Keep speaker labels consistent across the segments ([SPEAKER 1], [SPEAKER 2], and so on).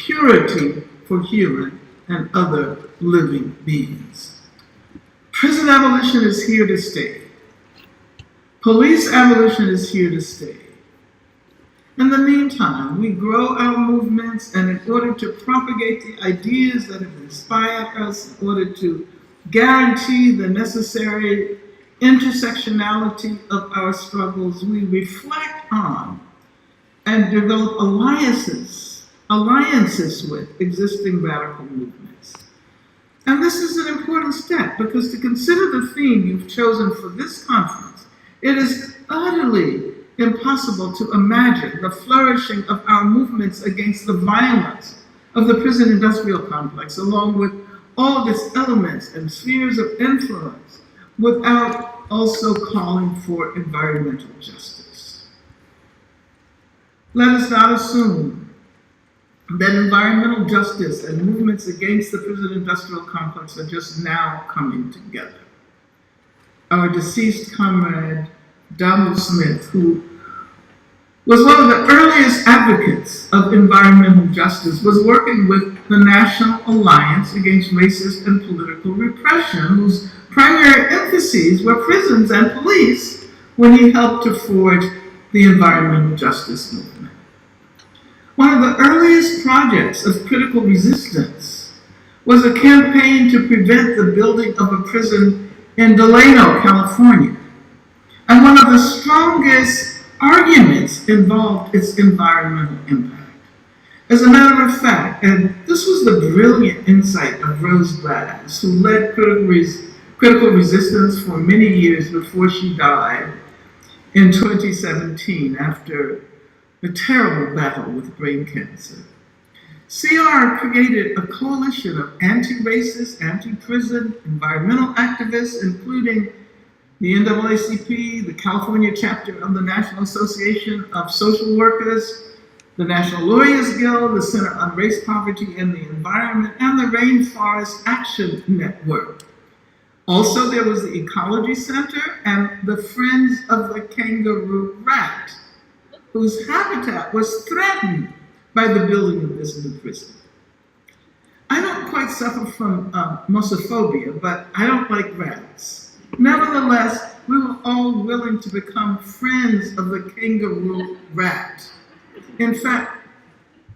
[SPEAKER 1] security for human and other living beings. Prison abolition is here to stay. Police abolition is here to stay. In the meantime, we grow our movements, and in order to propagate the ideas that have inspired us, in order to guarantee the necessary intersectionality of our struggles, we reflect on and develop alliances with existing radical movements. And this is an important step, because to consider the theme you've chosen for this conference, it is utterly impossible to imagine the flourishing of our movements against the violence of the prison industrial complex, along with all of its elements and spheres of influence, without also calling for environmental justice. Let us not assume that environmental justice and movements against the prison industrial complex are just now coming together. Our deceased comrade, Donald Smith, who was one of the earliest advocates of environmental justice, was working with the National Alliance Against Racist and Political Repression, whose primary emphases were prisons and police, when he helped to forge the environmental justice movement. One of the earliest projects of critical resistance was a campaign to prevent the building of a prison in Delano, California. And one of the strongest arguments involved its environmental impact. As a matter of fact, and this was the brilliant insight of Rose Glass, who led critical resistance for many years before she died in 2017 after a terrible battle with brain cancer. CR created a coalition of anti-racist, anti-prison, environmental activists, including the NAACP, the California chapter of the National Association of Social Workers, the National Lawyers Guild, the Center on Race, Poverty, and the Environment, and the Rainforest Action Network. Also, there was the Ecology Center and the Friends of the Kangaroo Rat, whose habitat was threatened by the building of this new prison. I don't quite suffer from mosophobia, but I don't like rats. Nevertheless, we were all willing to become friends of the kangaroo rat. In fact,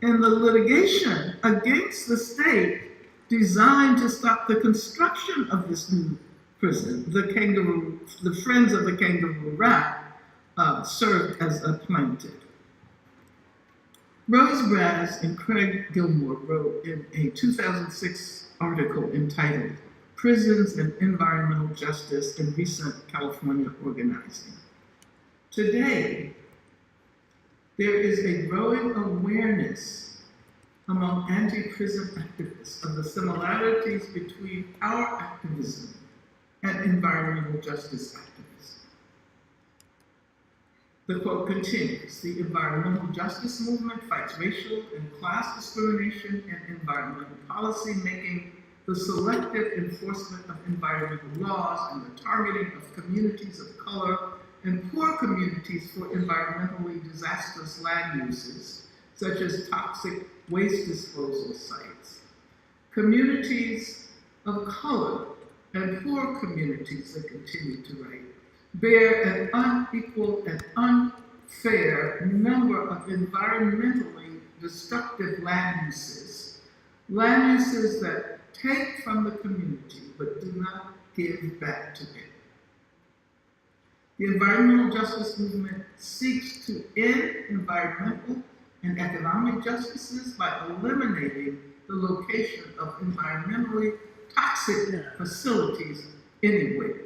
[SPEAKER 1] in the litigation against the state designed to stop the construction of this new prison, the Friends of the Kangaroo Rat served as a plaintiff. Rose Braz and Craig Gilmore wrote in a 2006 article entitled Prisons and Environmental Justice in Recent California Organizing. Today, there is a growing awareness among anti-prison activists of the similarities between our activism and environmental justice activism. The quote continues, the environmental justice movement fights racial and class discrimination in environmental policy, making the selective enforcement of environmental laws and the targeting of communities of color and poor communities for environmentally disastrous land uses, such as toxic waste disposal sites. Communities of color and poor communities, they continue to write, bear an unequal and unfair number of environmentally destructive land uses that take from the community but do not give back to it. The environmental justice movement seeks to end environmental and economic justices by eliminating the location of environmentally toxic facilities anywhere.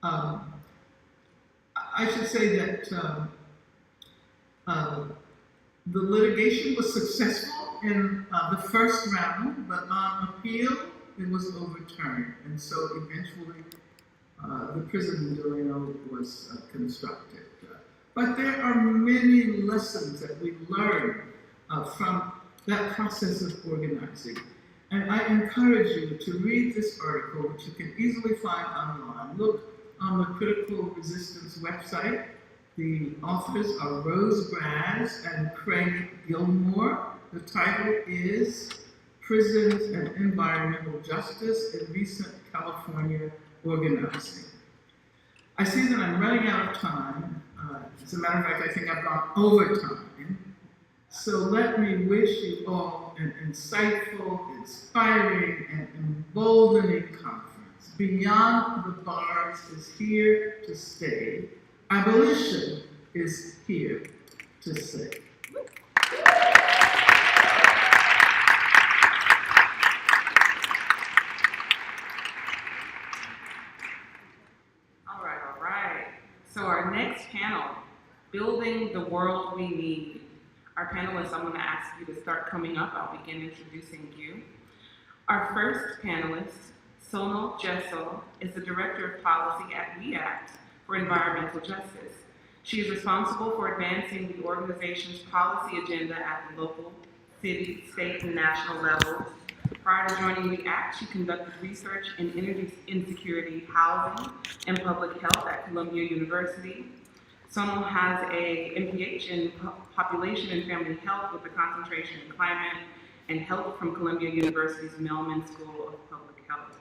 [SPEAKER 1] I should say that the litigation was successful in the first round, but on appeal, it was overturned. And so eventually, the prison in Delano was constructed. But there are many lessons that we learned from that process of organizing. And I encourage you to read this article, which you can easily find online. Look on the Critical Resistance website. The authors are Rose Braz and Craig Gilmore. The title is Prisons and Environmental Justice in Recent California Organizing. I see that I'm running out of time. As a matter of fact, I think I've gone over time. So let me wish you all an insightful, inspiring, and emboldening conference. Beyond the Bars is here to stay. Abolition is here to stay.
[SPEAKER 2] All right. So our next panel, Building the World We Need. Our panelists, I'm going to ask you to start coming up. I'll begin introducing you. Our first panelist, Sonal Jessel, is the Director of Policy at WEACT for Environmental Justice. She is responsible for advancing the organization's policy agenda at the local, city, state, and national levels. Prior to joining WEACT, she conducted research in energy insecurity, housing, and public health at Columbia University. Sonal has a MPH in population and family health with a concentration in climate and health from Columbia University's Mailman School of Public Health.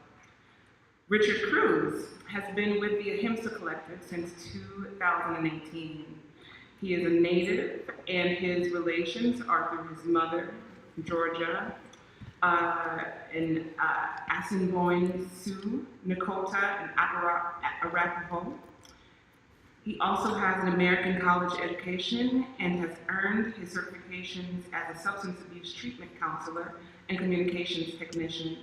[SPEAKER 2] Richard Cruz has been with the Hindustan Collective since 2018. He is a native, and his relations are through his mother, Georgia, and Assiniboine Sioux, Nakota, and Arapaho. He also has an American college education and has earned his certifications as a substance abuse treatment counselor and communications technician.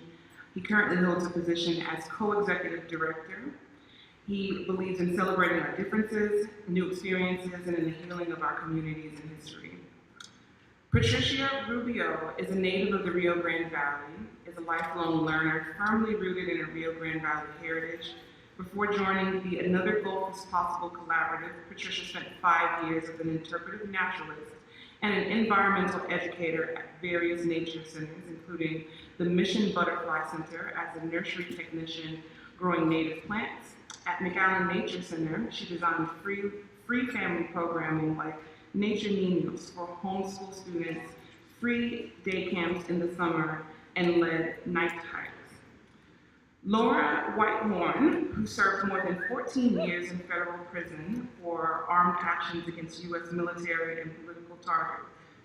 [SPEAKER 2] He currently holds a position as co-executive director. He believes in celebrating our differences, new experiences, and in the healing of our communities and history. Patricia Rubio is a native of the Rio Grande Valley, is a lifelong learner, firmly rooted in her Rio Grande Valley heritage. Before joining the Another Gulf is Possible collaborative, Patricia spent 5 years as an interpretive naturalist and an environmental educator at various nature centers, including the Mission Butterfly Center as a nursery technician growing native plants. At McAllen Nature Center, she designed free family programming like Nature Niños for homeschool students, free day camps in the summer, and led night hikes. Laura Whitehorn, who served more than 14 years in federal prison for armed actions against U.S. military and political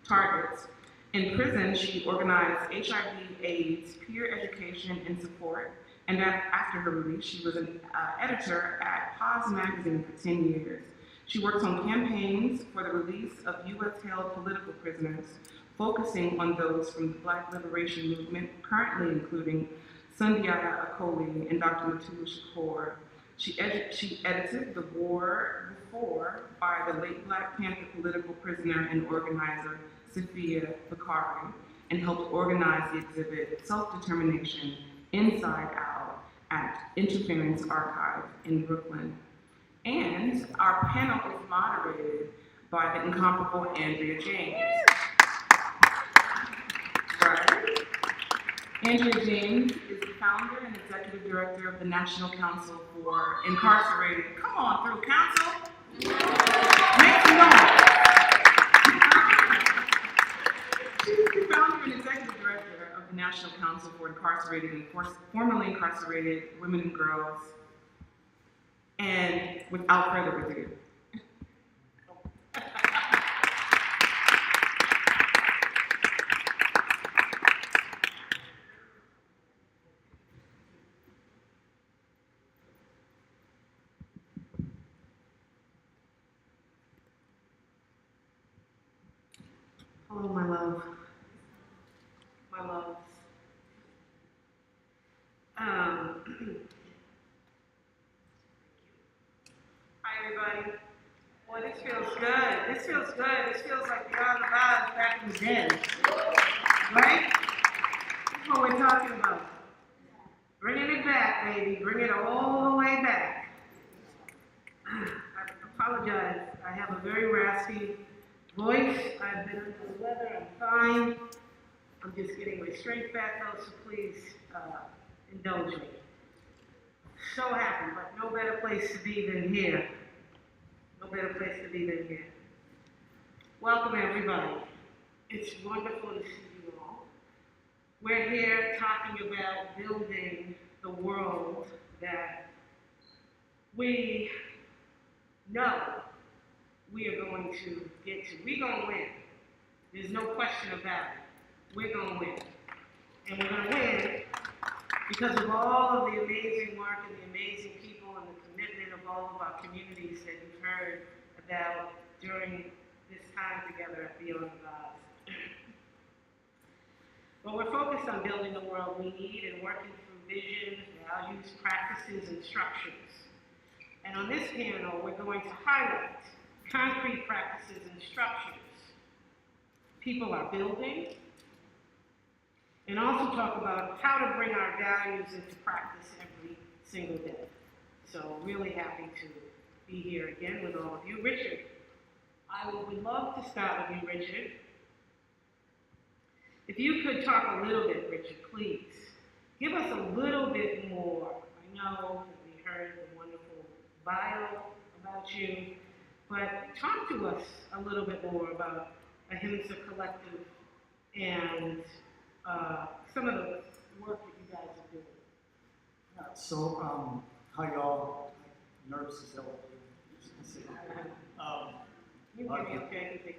[SPEAKER 2] targets. In prison, she organized HIV/AIDS peer education and support, and after her release, she was an editor at Pause magazine for 10 years. She works on campaigns for the release of U.S.-held political prisoners, focusing on those from the Black Liberation Movement, currently including Sundiata Acoli and Dr. Mutulu Shakur. She edited The War Before by the late Black Panther political prisoner and organizer Sophia Bakari, and helped organize the exhibit Self-Determination Inside Out at Interference Archive in Brooklyn. And our panel is moderated by the incomparable Andrea James. Right. Andrea James is the founder and executive director of the National Council for Incarcerated. Come on through, Council. Make some noise. She's the founder and executive director of the National Council for Incarcerated and formerly incarcerated women and girls. And without further ado, hello, my love. My loves. Hi, everybody. Boy, this feels good. This feels good. This feels like Beyond the Vibes back in the day. Right? That's what we're talking about. Bringing it back, baby. Bring it all the way back. I apologize. I have a very raspy voice. I've been under the weather. I'm fine. I'm just getting my strength back though, so please indulge me. So happy, but no better place to be than here. No better place to be than here. Welcome, everybody.
[SPEAKER 3] It's wonderful to see you all. We're here talking about building the world that we know we are going to get to. We're going to win. There's no question about it. We're going to win. And we're going to win because of all of the amazing work and the amazing people and the commitment of all of our communities that you've heard about during this time together at Beyond the Vase. But we're focused on building the world we need and working through vision, values, practices, and structures. And on this panel, we're going to highlight concrete practices and structures people are building, and also talk about how to bring our values into practice every single day. So really happy to be here again with all of you. Richard, I would love to start with you, Richard. If you could talk a little bit, Richard, please. Give us a little bit more. I know that we heard the wonderful bio about you, but talk to us a little bit more about the Hindustan Collective and some of the work that you guys are doing.
[SPEAKER 4] Yeah, so, hi y'all. Nervous as hell.
[SPEAKER 3] You can be okay.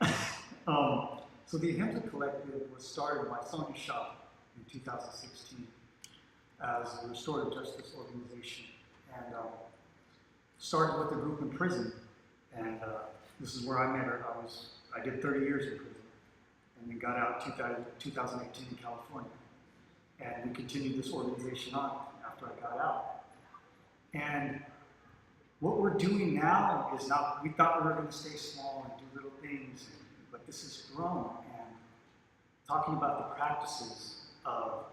[SPEAKER 4] So the Hindustan Collective was started by Sonia Shah in 2016 as a restorative justice organization, and started with a group in prison. And this is where I met her. I did 30 years in prison, and then got out in 2018 in California. And we continued this organization on after I got out. And what we're doing now is not, we thought we were going to stay small and do little things, but this has grown. And talking about the practices of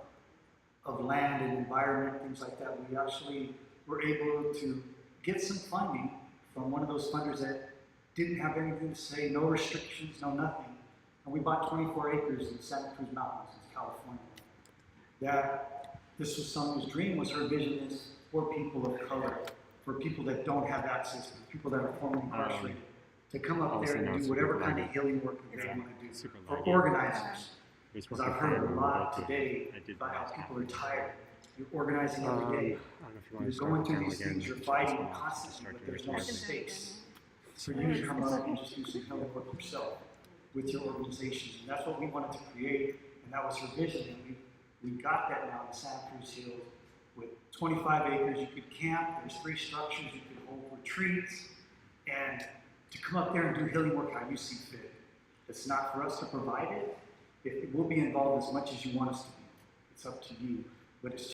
[SPEAKER 4] land and environment, things like that, we actually were able to get some funding from one of those funders that didn't have anything to say, no restrictions, no nothing. And we bought 24 acres in Santa Cruz Mountains in California. That this was someone's dream, was her vision is for people of color, for people that don't have access, for people that are formerly incarcerated, to come up there and do whatever kind of healing work that they want to do. For organizers, because I've heard a lot today about how people are tired. You're organizing every day. You're going through these things, you're fighting constantly, but there's no space for you to come up and just do some healing work yourself with your organizations. And that's what we wanted to create, and that was her vision. And we got that now in Santa Cruz Hills with 25 acres. You could camp, there's 3 structures, you could hold retreats, and to come up there and do healing work how you see fit. It's not for us to provide it. It will be involved as much as you want us to be. It's up to you. But it's